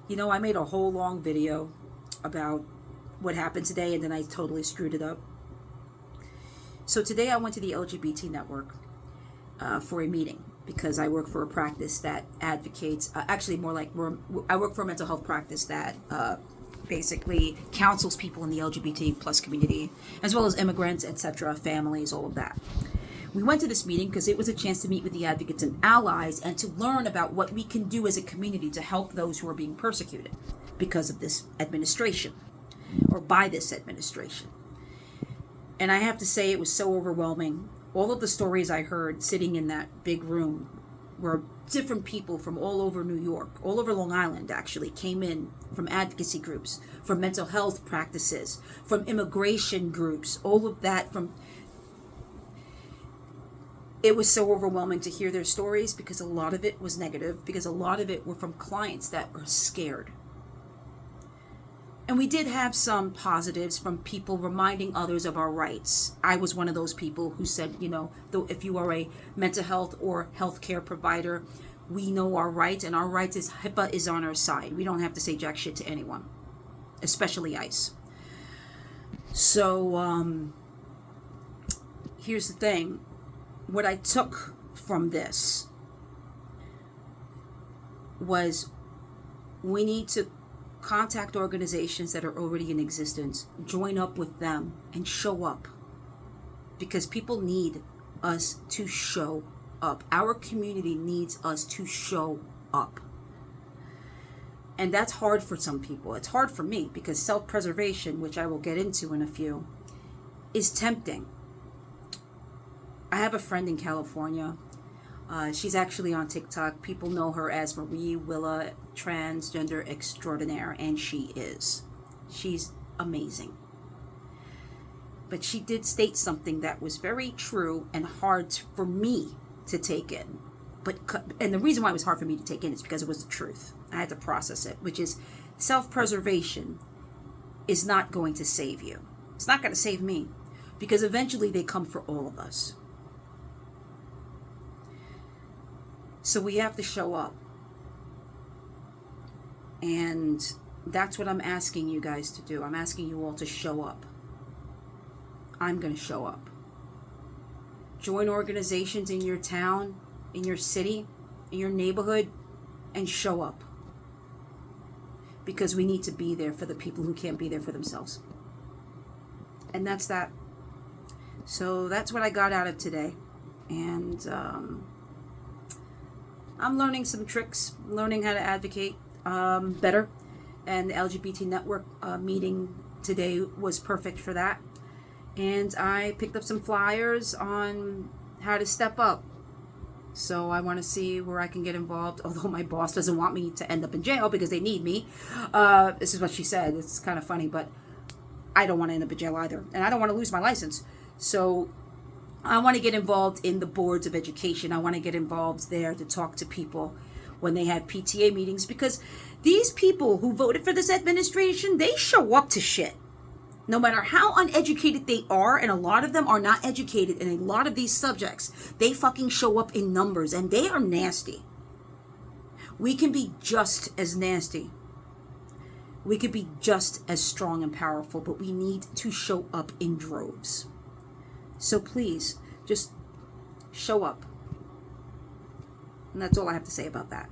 You know, I made a whole long video about what happened today, and then I totally screwed it up. So today I went to the LGBT network for a meeting because I work for a practice that advocates, actually more like, I work for a mental health practice that basically counsels people in the LGBT plus community, as well as immigrants, etc., families, all of that. We went to this meeting because it was a chance to meet with the advocates and allies and to learn about what we can do as a community to help those who are being persecuted because of this administration or by this administration. And I have to say, it was so overwhelming. All of the stories I heard sitting in that big room were different people from all over New York, all over Long Island actually, came in from advocacy groups, from mental health practices, from immigration groups, all of that from... It was so overwhelming to hear their stories because a lot of it was negative, because a lot of it were from clients that were scared. And we did have some positives from people reminding others of our rights. I was one of those people who said, you know, though if you are a mental health or healthcare provider, we know our rights, and our rights is HIPAA is on our side. We don't have to say jack shit to anyone, especially ICE. So here's the thing. What I took from this was we need to contact organizations that are already in existence, join up with them, and show up. Because people need us to show up. Our community needs us to show up. And that's hard for some people. It's hard for me because self-preservation, which I will get into in a few, is tempting. I have a friend in California. She's actually on TikTok. People know her as Marie Willa, transgender extraordinaire, and she is. She's amazing. But she did state something that was very true and hard for me to take in. And the reason why it was hard for me to take in is because it was the truth. I had to process it, which is self-preservation is not going to save you. It's not going to save me, because eventually they come for all of us. So we have to show up. And that's what I'm asking you guys to do. I'm asking you all to show up. I'm going to show up. Join organizations in your town, in your city, in your neighborhood, and show up. Because we need to be there for the people who can't be there for themselves. And that's that. So that's what I got out of today. And I'm learning some tricks, learning how to advocate better. And the LGBT network meeting today was perfect for that. And I picked up some flyers on how to step up. So I want to see where I can get involved, although my boss doesn't want me to end up in jail because they need me. This is what she said. It's kind of funny, but I don't want to end up in jail either. And I don't want to lose my license. So I want to get involved in the boards of education. I want to get involved there to talk to people when they have PTA meetings, because these people who voted for this administration, they show up to shit. No matter how uneducated they are, and a lot of them are not educated in a lot of these subjects, they fucking show up in numbers, and they are nasty. We can be just as nasty. We could be just as strong and powerful, but we need to show up in droves. So please, just show up. And that's all I have to say about that.